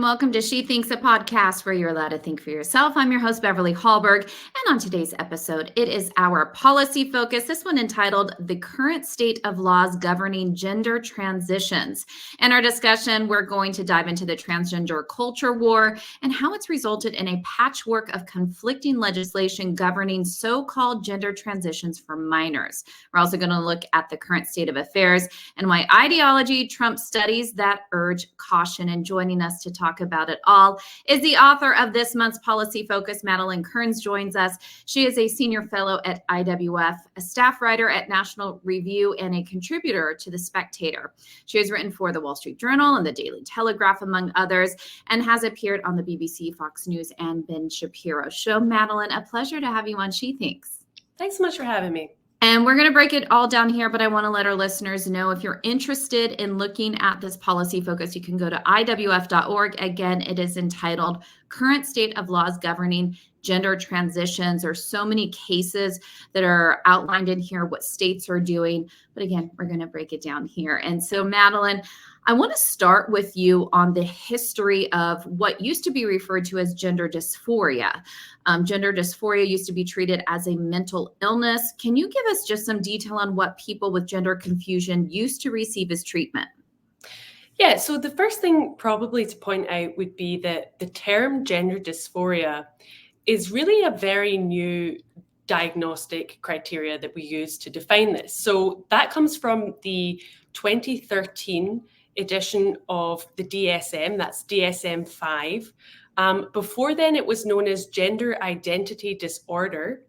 welcome to She Thinks, a podcast where you're allowed to think for yourself. I'm your host, Beverly Hallberg, and on today's episode, it is our policy focus, this one entitled The Current State of Laws Governing Gender Transitions. In our discussion, we're going to dive into the transgender culture war and how it's resulted in a patchwork of conflicting legislation governing so-called gender transitions for minors. We're also going to look at the current state of affairs and why ideology trumps studies that urge caution. And joining us to talk about it all is the author of this month's policy focus. Madeleine Kearns joins us. She is a senior fellow at IWF, a staff writer at National Review, and a contributor to the Spectator. She has written for the Wall Street Journal and the Daily Telegraph, among others, and has appeared on the BBC, Fox News, and Ben Shapiro Show. Madeleine, a pleasure to have you on She Thinks. Thanks so much for having me. And we're going to break it all down here, but I want to let our listeners know if you're interested in looking at this policy focus, you can go to IWF.org. Again, it is entitled Current State of Laws Governing Gender Transitions. There's so many cases that are outlined in here, what states are doing. But again, we're going to break it down here. And so, Madeleine, I want to start with you on the history of what used to be referred to as gender dysphoria. Gender dysphoria used to be treated as a mental illness. Can you give us just some detail on what people with gender confusion used to receive as treatment? Yeah, so the first thing probably to point out would be that the term gender dysphoria is really a very new diagnostic criteria that we use to define this. So that comes from the 2013 edition of the DSM, that's DSM-5. Before then, it was known as gender identity disorder.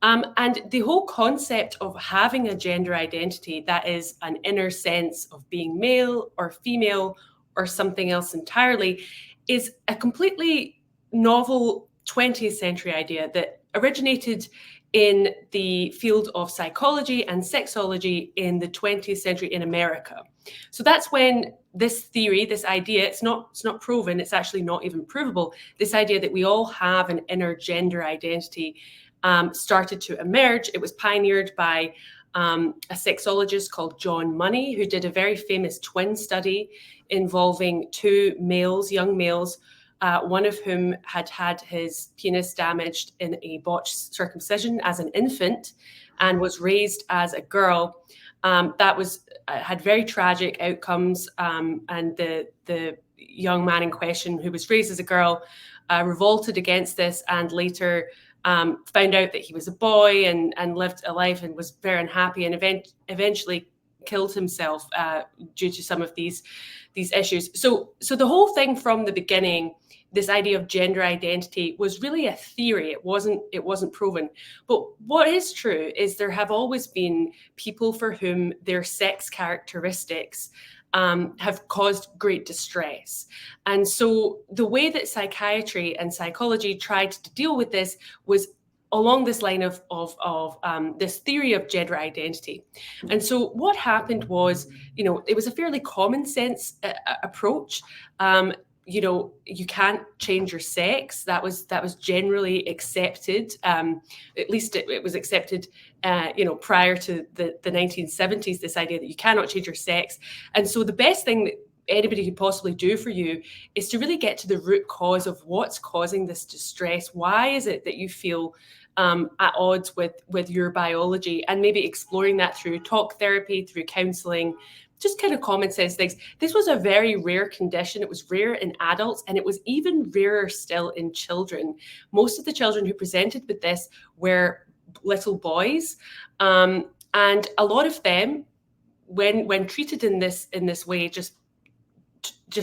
And the whole concept of having a gender identity that is an inner sense of being male or female or something else entirely is a completely novel 20th century idea that originated in the field of psychology and sexology in the 20th century in America. So that's when this theory, this idea, it's not proven, it's actually not even provable, this idea that we all have an inner gender identity started to emerge. It was pioneered by a sexologist called John Money, who did a very famous twin study involving two males, young males, one of whom had had his penis damaged in a botched circumcision as an infant and was raised as a girl. That had very tragic outcomes, and the young man in question, who was raised as a girl, revolted against this and later found out that he was a boy and lived a life and was very unhappy and eventually killed himself due to some of these issues. So the whole thing from the beginning, this idea of gender identity, was really a theory. It wasn't proven. But what is true is there have always been people for whom their sex characteristics have caused great distress. And so the way that psychiatry and psychology tried to deal with this was along this line of this theory of gender identity. And so what happened was, it was a fairly common sense approach. You can't change your sex. That was generally accepted. At least it was accepted, prior to the 1970s, this idea that you cannot change your sex. And so the best thing that anybody could possibly do for you is to really get to the root cause of what's causing this distress. Why is it that you feel at odds with your biology, and maybe exploring that through talk therapy, through counseling, just kind of common sense things. This was a very rare condition. It was rare in adults, and it was even rarer still in children. Most of the children who presented with this were little boys, and a lot of them, when treated in this way, just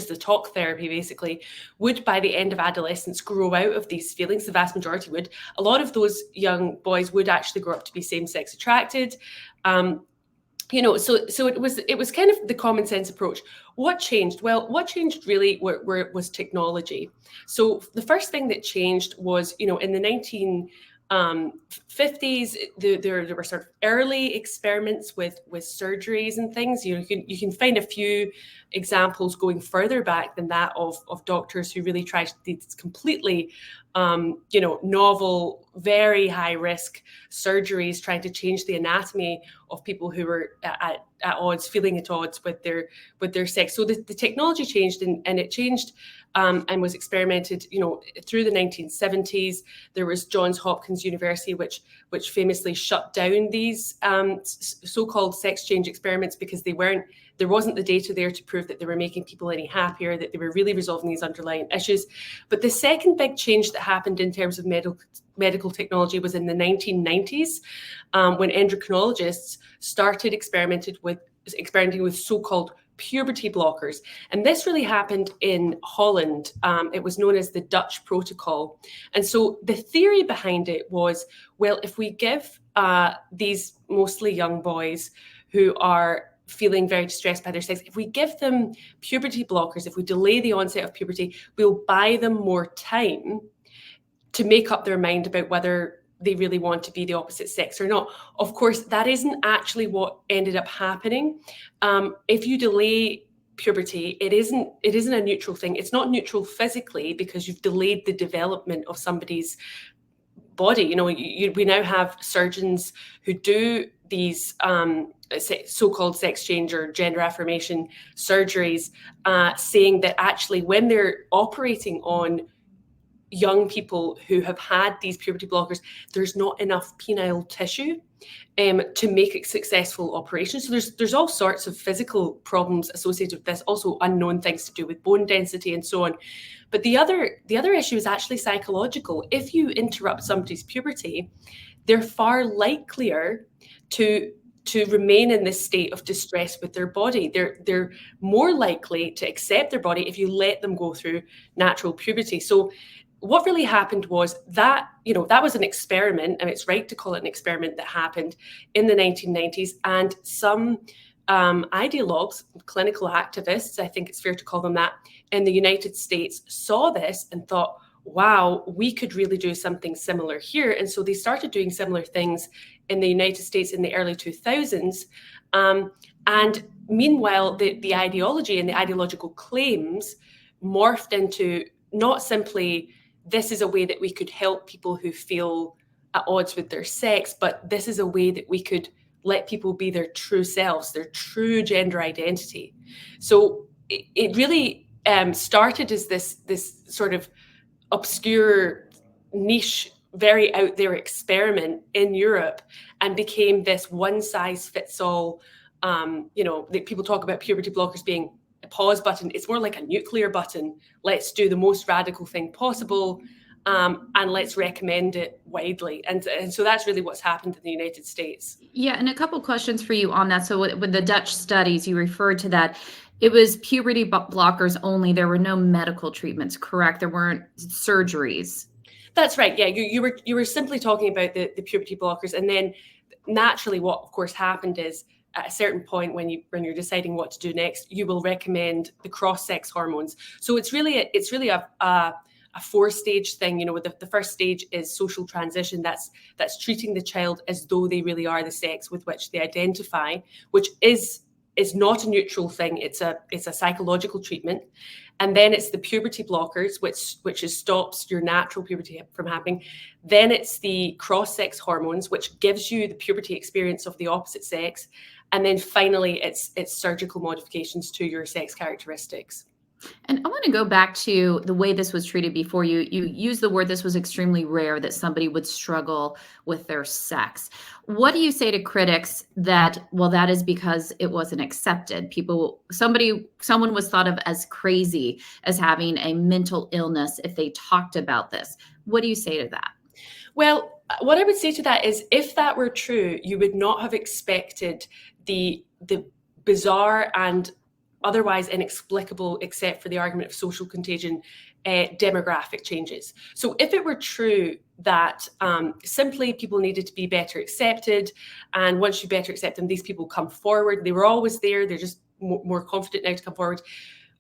the talk therapy basically, would by the end of adolescence grow out of these feelings. The vast majority would. A lot of those young boys would actually grow up to be same-sex attracted. So it was kind of the common sense approach. What changed? Well, what changed really was technology. So the first thing that changed was, in the 1950s, there were sort of early experiments with surgeries and things. You can find a few examples going further back than that of doctors who really tried these completely novel, very high risk surgeries trying to change the anatomy of people who were at odds, feeling at odds with their sex. So the technology changed, and it changed and was experimented, through the 1970s. There was Johns Hopkins University, which famously shut down these so-called sex change experiments because there wasn't the data there to prove that they were making people any happier, that they were really resolving these underlying issues. But the second big change that happened in terms of medical technology was in the 1990s, when endocrinologists started experimenting with so-called puberty blockers. And this really happened in Holland. It was known as the Dutch protocol. And so the theory behind it was, well, if we give these mostly young boys who are feeling very distressed by their sex, if we give them puberty blockers, if we delay the onset of puberty, we'll buy them more time to make up their mind about whether they really want to be the opposite sex or not. Of course, that isn't actually what ended up happening. If you delay puberty, it isn't a neutral thing. It's not neutral physically because you've delayed the development of somebody's body. We now have surgeons who do these so-called sex change or gender affirmation surgeries, saying that actually when they're operating on young people who have had these puberty blockers, there's not enough penile tissue to make a successful operation. So there's all sorts of physical problems associated with this, also unknown things to do with bone density and so on. But the other issue is actually psychological. If you interrupt somebody's puberty, they're far likelier to remain in this state of distress with their body. They're more likely to accept their body if you let them go through natural puberty. So what really happened was that, that was an experiment, and it's right to call it an experiment, that happened in the 1990s. And some ideologues, clinical activists, I think it's fair to call them that, in the United States saw this and thought, wow, we could really do something similar here. And so they started doing similar things in the United States in the early 2000s. And meanwhile, the ideology and the ideological claims morphed into not simply, this is a way that we could help people who feel at odds with their sex, but this is a way that we could let people be their true selves, their true gender identity. So it really started as this sort of obscure, niche, very out there experiment in Europe, and became this one size fits all. That people talk about puberty blockers being a pause button. It's more like a nuclear button. Let's do the most radical thing possible, and let's recommend it widely. And so that's really what's happened in the United States. Yeah, and a couple questions for you on that. So with the Dutch studies, you referred to that. It was puberty blockers only. There were no medical treatments, correct? There weren't surgeries. That's right. Yeah, you were simply talking about the puberty blockers, and then naturally, what of course happened is, at a certain point when you're deciding what to do next, you will recommend the cross-sex hormones. So it's really a four-stage thing. The first stage is social transition. That's treating the child as though they really are the sex with which they identify, which is not a neutral thing. It's a psychological treatment. And then it's the puberty blockers, which stops your natural puberty from happening. Then it's the cross-sex hormones, which gives you the puberty experience of the opposite sex. And then finally, it's surgical modifications to your sex characteristics. And I want to go back to the way this was treated before. You used the word, this was extremely rare that somebody would struggle with their sex. What do you say to critics that is because it wasn't accepted? Someone was thought of as crazy, as having a mental illness if they talked about this. What do you say to that? Well, what I would say to that is, if that were true, you would not have expected the bizarre and otherwise inexplicable, except for the argument of social contagion, demographic changes. So if it were true that simply people needed to be better accepted, and once you better accept them, these people come forward, they were always there, they're just more confident now to come forward,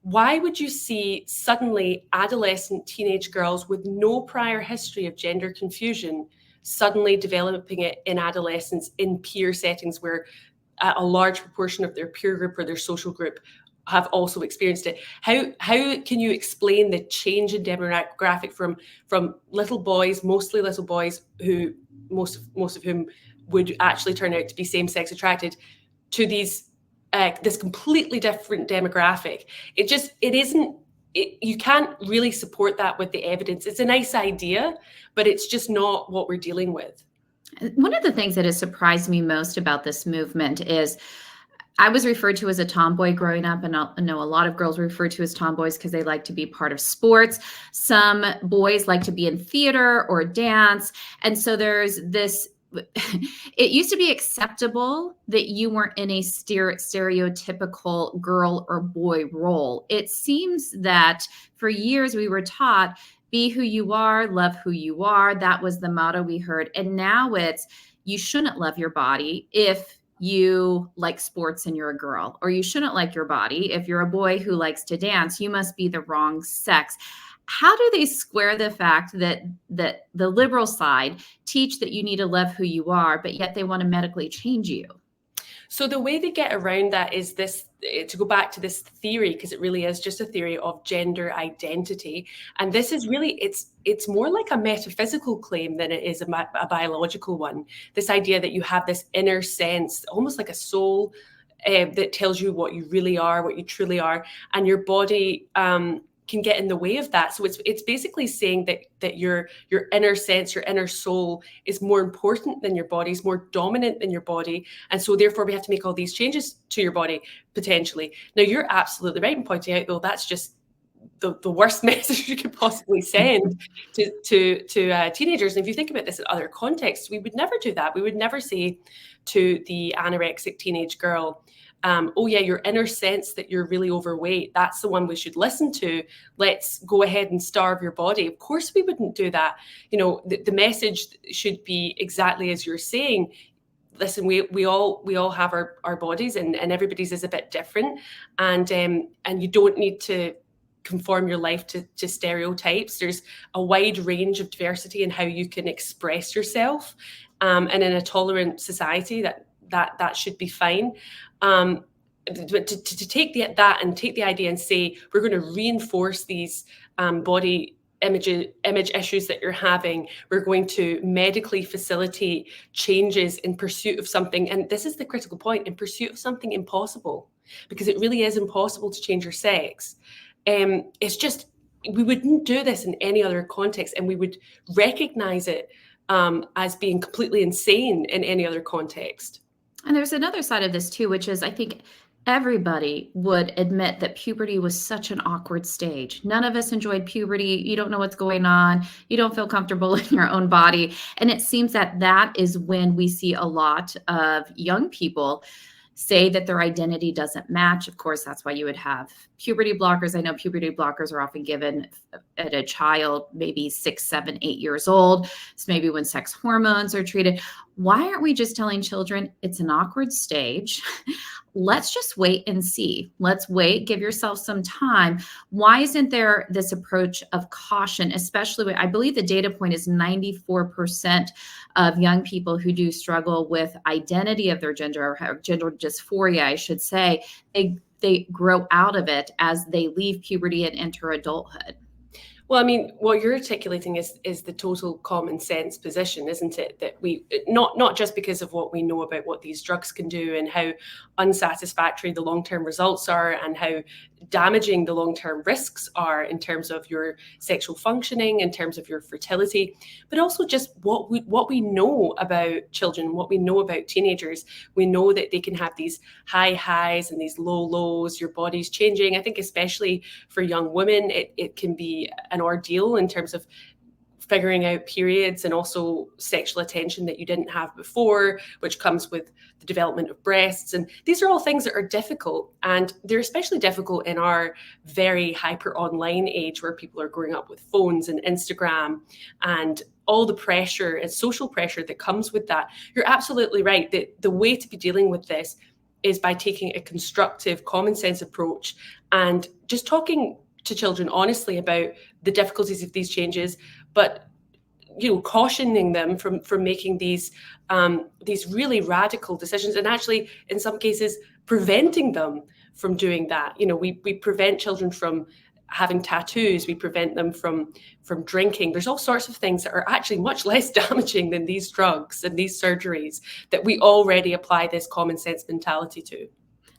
why would you see suddenly adolescent teenage girls with no prior history of gender confusion suddenly developing it in adolescence in peer settings where a large proportion of their peer group or their social group have also experienced it. How can you explain the change in demographic from little boys, mostly little boys, who most of whom would actually turn out to be same-sex attracted, to these this completely different demographic? You can't really support that with the evidence. It's a nice idea, but it's just not what we're dealing with. One of the things that has surprised me most about this movement is I was referred to as a tomboy growing up, and I know a lot of girls refer to as tomboys because they like to be part of sports. Some boys like to be in theater or dance. And so there's this, it used to be acceptable that you weren't in a stereotypical girl or boy role. It seems that for years we were taught, be who you are, love who you are. That was the motto we heard. And now it's, you shouldn't love your body if you like sports and you're a girl, or you shouldn't like your body if you're a boy who likes to dance. You must be the wrong sex. How do they square the fact that the liberal side teach that you need to love who you are, but yet they want to medically change you? So the way they get around that is this, to go back to this theory, because it really is just a theory of gender identity. And this is really, it's more like a metaphysical claim than it is a biological one. This idea that you have this inner sense, almost like a soul, that tells you what you really are, what you truly are, and your body can get in the way of that. So it's basically saying that your inner sense, your inner soul is more important than your body, is more dominant than your body. And so therefore we have to make all these changes to your body, potentially. Now, you're absolutely right in pointing out, though, that's just the worst message you could possibly send to teenagers. And if you think about this in other contexts, we would never do that. We would never say to the anorexic teenage girl, oh yeah, your inner sense that you're really overweight, that's the one we should listen to. Let's go ahead and starve your body. Of course we wouldn't do that. You know, the message should be exactly as you're saying. Listen, we all have our bodies, and everybody's is a bit different. And you don't need to conform your life to stereotypes. There's a wide range of diversity in how you can express yourself. And in a tolerant society, that should be fine. But to take that and take the idea and say, we're going to reinforce these body image issues that you're having, we're going to medically facilitate changes in pursuit of something. And this is the critical point, in pursuit of something impossible, because it really is impossible to change your sex. It's just, we wouldn't do this in any other context, and we would recognize it as being completely insane in any other context. And there's another side of this too, which is, I think everybody would admit that puberty was such an awkward stage. None of us enjoyed puberty. You don't know what's going on. You don't feel comfortable in your own body. And it seems that is when we see a lot of young people say that their identity doesn't match. Of course, that's why you would have puberty blockers. I know puberty blockers are often given at a child, maybe 6, 7, 8 years old. It's maybe when sex hormones are treated. Why aren't we just telling children it's an awkward stage? Let's just wait and see. Let's wait, give yourself some time. Why isn't there this approach of caution, especially when I believe the data point is 94% of young people who do struggle with identity of their gender, or gender dysphoria, I should say, they grow out of it as they leave puberty and enter adulthood. Well, I mean, what you're articulating is the total common sense position, isn't it? That we, not just because of what we know about what these drugs can do and how unsatisfactory the long-term results are and how damaging the long-term risks are in terms of your sexual functioning, in terms of your fertility, but also just what we know about children, what we know about teenagers. We know that they can have these high highs and these low lows, your body's changing. I think especially for young women, it can be an ordeal in terms of figuring out periods and also sexual attention that you didn't have before, which comes with the development of breasts. And these are all things that are difficult, and they're especially difficult in our very hyper online age where people are growing up with phones and Instagram and all the pressure and social pressure that comes with that. You're absolutely right that the way to be dealing with this is by taking a constructive, common sense approach and just talking to children honestly about the difficulties of these changes, but cautioning them from making these really radical decisions, and actually in some cases preventing them from doing that. We prevent children from having tattoos, we prevent them from drinking. There's all sorts of things that are actually much less damaging than these drugs and these surgeries that we already apply this common sense mentality to.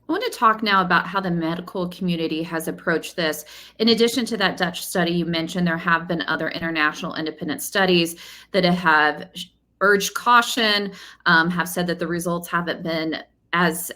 I want to talk now about how the medical community has approached this. In addition to that Dutch study you mentioned, there have been other international independent studies that have urged caution, have said that the results haven't been as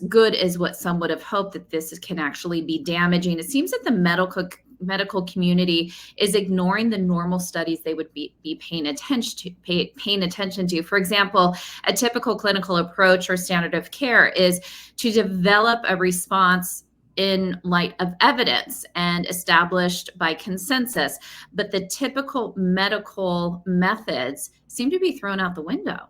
good as what some would have hoped, that this can actually be damaging. It seems that the medical community is ignoring the normal studies they would be paying attention to. For example, a typical clinical approach or standard of care is to develop a response in light of evidence and established by consensus. But the typical medical methods seem to be thrown out the window.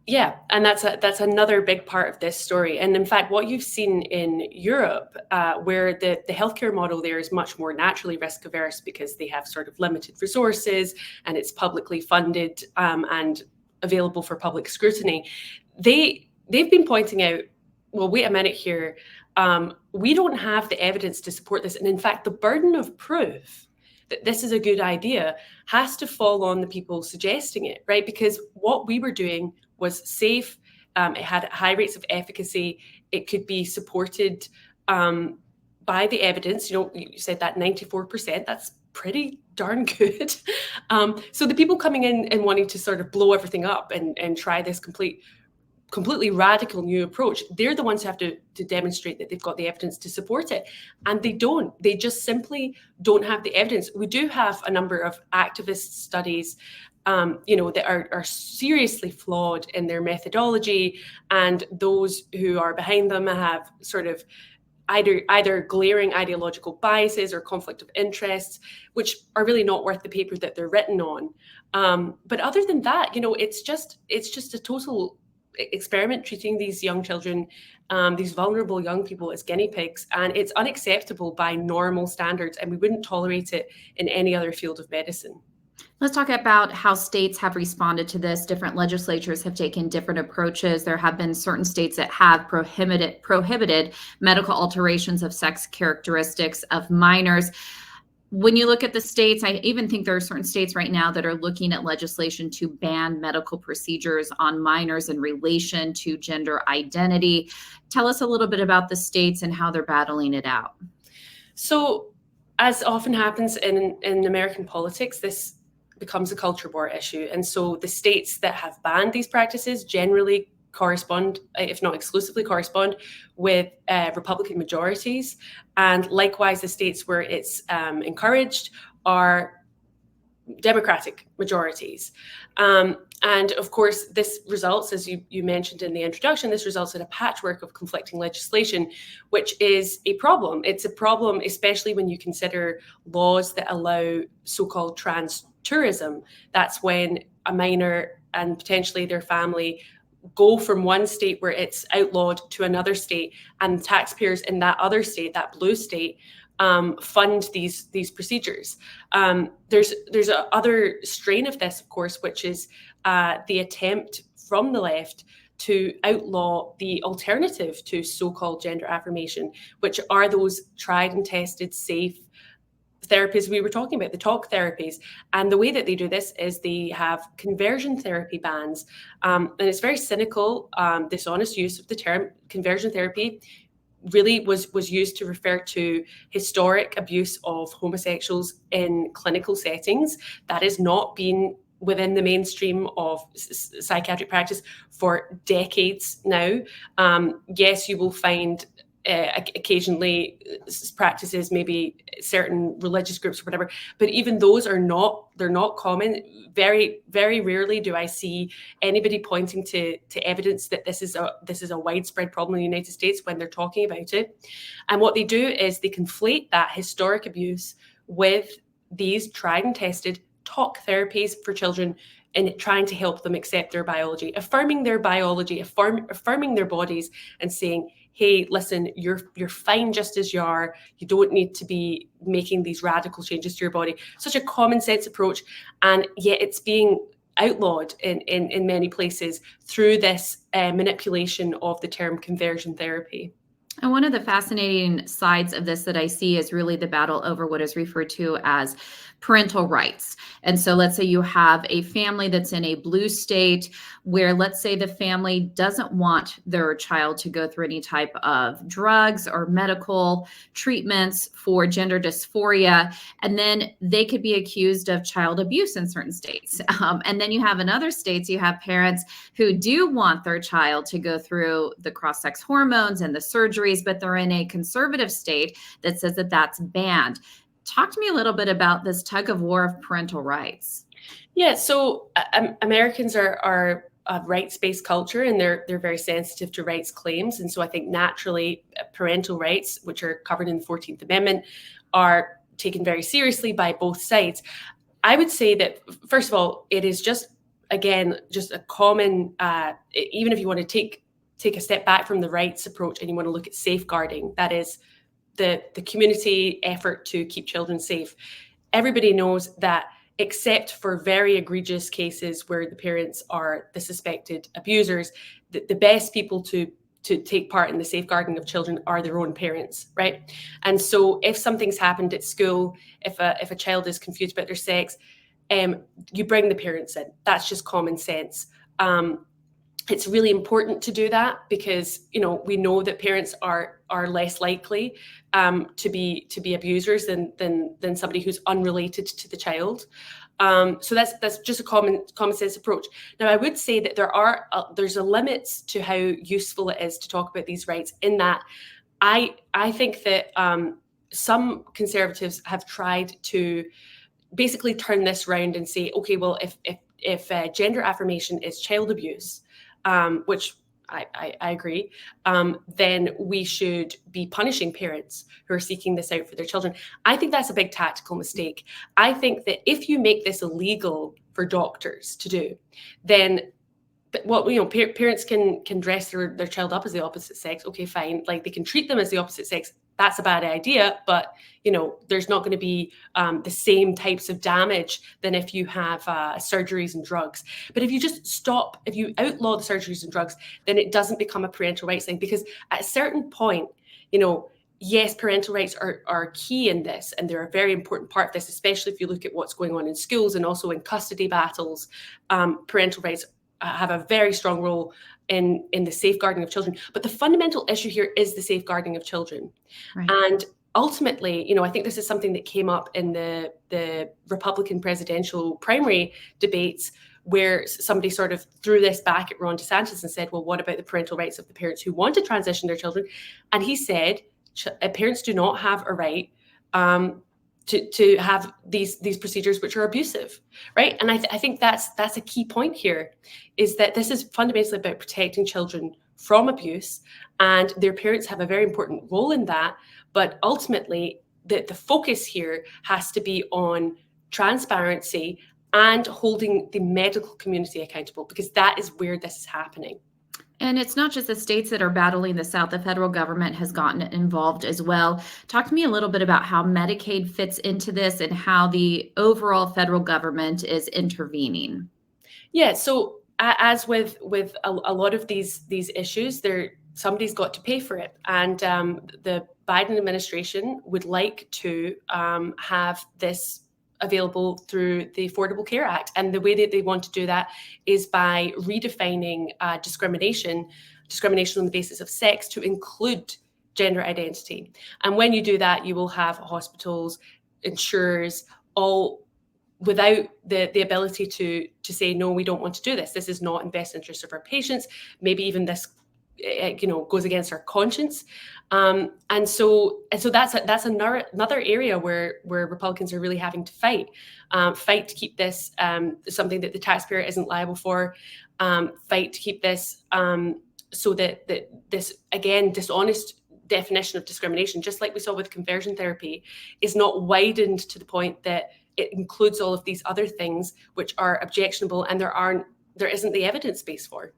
Yeah, and that's another big part of this story. And in fact, what you've seen in Europe, where the healthcare model there is much more naturally risk averse because they have sort of limited resources and it's publicly funded and available for public scrutiny, they've been pointing out, well, wait a minute here, we don't have the evidence to support this. And in fact, the burden of proof that this is a good idea has to fall on the people suggesting it, right? Because what we were doing was safe, it had high rates of efficacy, it could be supported by the evidence. You said that 94%, that's pretty darn good. So the people coming in and wanting to sort of blow everything up and try this completely radical new approach, they're the ones who have to demonstrate that they've got the evidence to support it. And they don't. They just simply don't have the evidence. We do have a number of activist studies that are seriously flawed in their methodology, and those who are behind them have sort of either glaring ideological biases or conflict of interests, which are really not worth the paper that they're written on. But other than that, it's just a total experiment treating these young children, these vulnerable young people, as guinea pigs, and it's unacceptable by normal standards, and we wouldn't tolerate it in any other field of medicine. Let's talk about how states have responded to this. Different legislatures have taken different approaches. There have been certain states that have prohibited medical alterations of sex characteristics of minors. When you look at the states, I even think there are certain states right now that are looking at legislation to ban medical procedures on minors in relation to gender identity. Tell us a little bit about the states and how they're battling it out. So, as often happens in American politics, this becomes a culture war issue. And so the states that have banned these practices generally correspond, if not exclusively correspond, with Republican majorities. And likewise, the states where it's encouraged are Democratic majorities. And of course, this results, as you mentioned in the introduction, this results in a patchwork of conflicting legislation, which is a problem. It's a problem, especially when you consider laws that allow so-called trans tourism. That's when a minor and potentially their family go from one state where it's outlawed to another state, and taxpayers in that other state, that blue state, fund these procedures. There's a other strain of this, of course, which is the attempt from the left to outlaw the alternative to so-called gender affirmation, which are those tried and tested, safe therapies we were talking about, the talk therapies. And the way that they do this is they have conversion therapy bans. And it's very cynical, dishonest use of the term conversion therapy really was used to refer to historic abuse of homosexuals in clinical settings. That has not been within the mainstream of psychiatric practice for decades now. Yes, you will find occasionally practices, maybe certain religious groups or whatever, but even those they're not common. Very, very rarely do I see anybody pointing to evidence that this is a widespread problem in the United States when they're talking about it. And what they do is they conflate that historic abuse with these tried and tested talk therapies for children and trying to help them accept their biology, affirming their biology, affirming their bodies, and saying, hey, listen, you're fine just as you are. You don't need to be making these radical changes to your body. Such a common sense approach, and yet it's being outlawed in many places through this manipulation of the term conversion therapy. And one of the fascinating sides of this that I see is really the battle over what is referred to as parental rights. And so let's say you have a family that's in a blue state where, let's say, the family doesn't want their child to go through any type of drugs or medical treatments for gender dysphoria. And then they could be accused of child abuse in certain states. And then you have in other states, you have parents who do want their child to go through the cross-sex hormones and the surgeries, but they're in a conservative state that says that that's banned. Talk to me a little bit about this tug of war of parental rights. Yeah, so Americans are a rights-based culture, and they're very sensitive to rights claims. And so I think naturally parental rights, which are covered in the 14th Amendment, are taken very seriously by both sides. I would say that, first of all, it is just a common, even if you want to take a step back from the rights approach and you want to look at safeguarding, that is the community effort to keep children safe. Everybody knows that, except for very egregious cases where the parents are the suspected abusers, the best people to take part in the safeguarding of children are their own parents, right? And so if something's happened at school, if a child is confused about their sex, you bring the parents in. That's just common sense. It's really important to do that because, we know that parents are less likely to be abusers than somebody who's unrelated to the child. So that's just a common sense approach. Now, I would say that there's a limit to how useful it is to talk about these rights. In that, I think that some conservatives have tried to basically turn this round and say, okay, well, if gender affirmation is child abuse, which I agree, then we should be punishing parents who are seeking this out for their children. I think that's a big tactical mistake. I think that if you make this illegal for doctors to do, then parents can dress their child up as the opposite sex. Okay, fine. Like, they can treat them as the opposite sex. That's a bad idea, but there's not going to be the same types of damage than if you have surgeries and drugs. But if you outlaw the surgeries and drugs, then it doesn't become a parental rights thing, because at a certain point, yes, parental rights are key in this, and they're a very important part of this, especially if you look at what's going on in schools and also in custody battles. Parental rights have a very strong role in the safeguarding of children. But the fundamental issue here is the safeguarding of children. Right. And ultimately, I think this is something that came up in the Republican presidential primary debates, where somebody sort of threw this back at Ron DeSantis and said, well, what about the parental rights of the parents who want to transition their children? And he said, parents do not have a right to have these procedures which are abusive, right? And I think that's a key point here, is that this is fundamentally about protecting children from abuse, and their parents have a very important role in that. But ultimately, the focus here has to be on transparency and holding the medical community accountable, because that is where this is happening. And it's not just the states that are battling this out. The federal government has gotten involved as well. Talk to me a little bit about how Medicaid fits into this and how the overall federal government is intervening. Yeah, so as with a lot of these issues, somebody's got to pay for it. And the Biden administration would like to have this available through the Affordable Care Act. And the way that they want to do that is by redefining discrimination on the basis of sex to include gender identity. And when you do that, you will have hospitals, insurers, all without the ability to say, no, we don't want to do this. This is not in best interest of our patients. Maybe even this goes against our conscience. And so that's another area where Republicans are really having to fight to keep this something that the taxpayer isn't liable for, fight to keep this so that this, again, dishonest definition of discrimination, just like we saw with conversion therapy, is not widened to the point that it includes all of these other things which are objectionable and there isn't the evidence base for.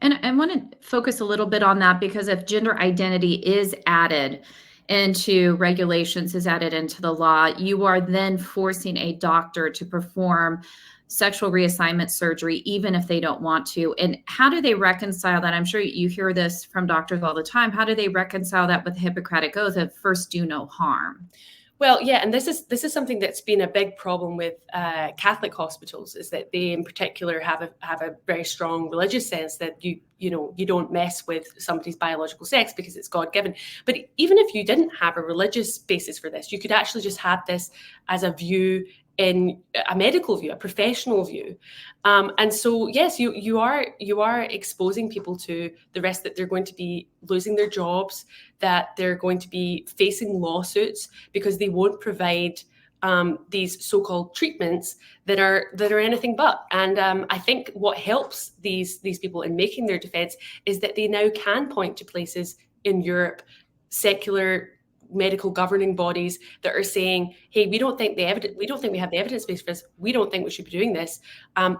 And I want to focus a little bit on that, because if gender identity is added into regulations, is added into the law, you are then forcing a doctor to perform sexual reassignment surgery, even if they don't want to? And how do they reconcile that? I'm sure you hear this from doctors all the time. How do they reconcile that with the Hippocratic Oath of first do no harm? Well, yeah, and this is something that's been a big problem with Catholic hospitals, is that they in particular have a very strong religious sense that you don't mess with somebody's biological sex because it's God-given. But even if you didn't have a religious basis for this, you could actually just have this as a view, in a medical view, a professional view. And so, yes, you are exposing people to the risk that they're going to be losing their jobs, that they're going to be facing lawsuits because they won't provide these so-called treatments that are anything but. And I think what helps these people in making their defense is that they now can point to places in Europe, secular medical governing bodies, that are saying, hey, we don't think we have the evidence base for this. We don't think we should be doing this.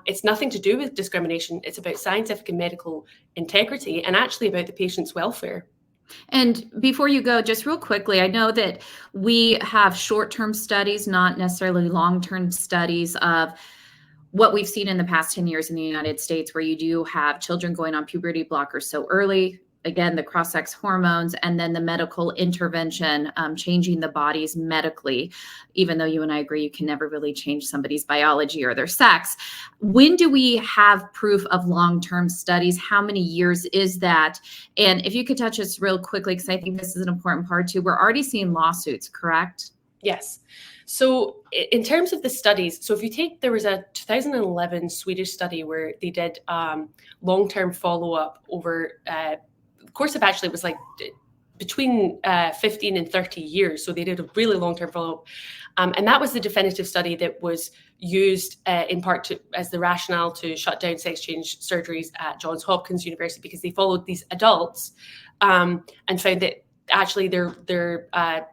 It's nothing to do with discrimination. It's about scientific and medical integrity, and actually about the patient's welfare. And before you go, just real quickly, I know that we have short-term studies, not necessarily long-term studies of what we've seen in the past 10 years in the United States, where you do have children going on puberty blockers so early. Again, the cross-sex hormones, and then the medical intervention, changing the bodies medically, even though you and I agree you can never really change somebody's biology or their sex. When do we have proof of long-term studies? How many years is that? And if you could touch us real quickly, because I think this is an important part too. We're already seeing lawsuits, correct? Yes. So in terms of the studies, so if you take, there was a 2011 Swedish study where they did long-term follow-up over course of actually was like between 15 and 30 years. So they did a really long-term follow-up. And that was the definitive study that was used in part as the rationale to shut down sex change surgeries at Johns Hopkins University, because they followed these adults and found that actually their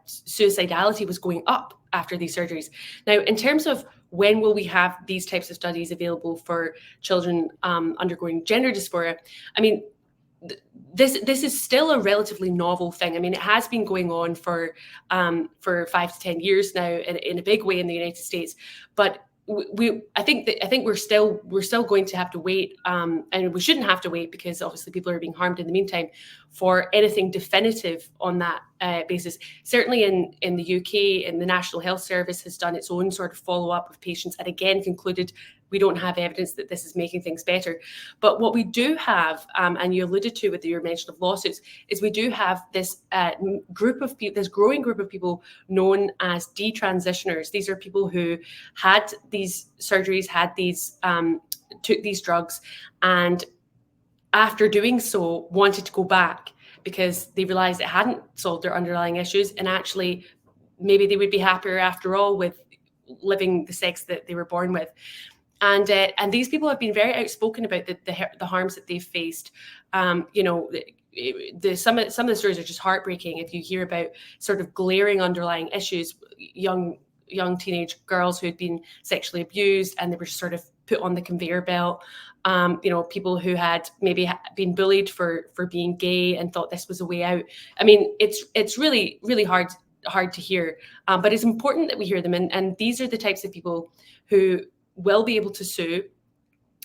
suicidality was going up after these surgeries. Now, in terms of when will we have these types of studies available for children undergoing gender dysphoria, I mean, this is still a relatively novel thing. I mean, it has been going on for 5 to 10 years now in a big way in the United States, but I think we're still going to have to wait, and we shouldn't have to wait, because obviously people are being harmed in the meantime, for anything definitive on that basis. Certainly in the UK, and the National Health Service has done its own sort of follow-up of patients, and again concluded we don't have evidence that this is making things better. But what we do have, and you alluded to with your mention of lawsuits, is we do have this group of people, this growing group of people known as detransitioners. These are people who had these surgeries, took these drugs, and after doing so wanted to go back because they realized it hadn't solved their underlying issues, and actually maybe they would be happier after all with living the sex that they were born with. And these people have been very outspoken about the harms that they've faced. Some of the stories are just heartbreaking. If you hear about sort of glaring underlying issues, young teenage girls who had been sexually abused and they were sort of put on the conveyor belt. People who had maybe been bullied for being gay and thought this was a way out. I mean, it's really, really hard to hear, but it's important that we hear them. And these are the types of people who will be able to sue.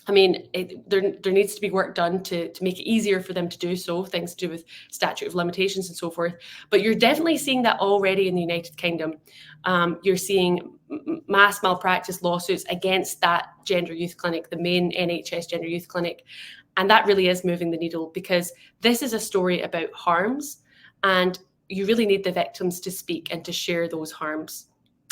I mean, there needs to be work done to make it easier for them to do so, things to do with statute of limitations and so forth. But you're definitely seeing that already in the United Kingdom. You're seeing mass malpractice lawsuits against that gender youth clinic, the main NHS gender youth clinic. And that really is moving the needle, because this is a story about harms, and you really need the victims to speak and to share those harms.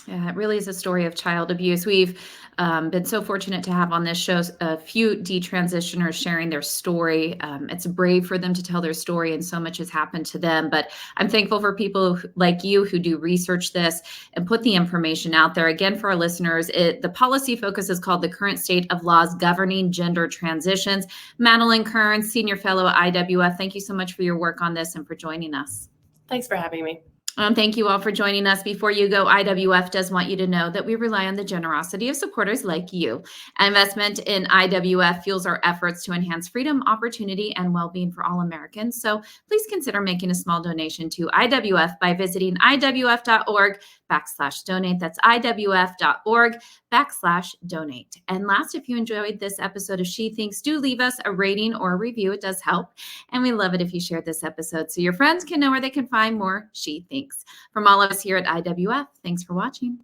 Yeah, it really is a story of child abuse. We've been so fortunate to have on this show a few detransitioners sharing their story. It's brave for them to tell their story, and so much has happened to them. But I'm thankful for people like you who do research this and put the information out there. Again, for our listeners, the policy focus is called The Current State of Laws Governing Gender Transitions. Madeleine Kearns, Senior Fellow at IWF, thank you so much for your work on this and for joining us. Thanks for having me. Thank you all for joining us. Before you go, IWF does want you to know that we rely on the generosity of supporters like you. Investment in IWF fuels our efforts to enhance freedom, opportunity, and well-being for all Americans. So please consider making a small donation to IWF by visiting iwf.org/donate. That's iwf.org/donate. And last, if you enjoyed this episode of She Thinks, do leave us a rating or a review. It does help. And we love it if you share this episode so your friends can know where they can find more She Thinks. From all of us here at IWF, thanks for watching.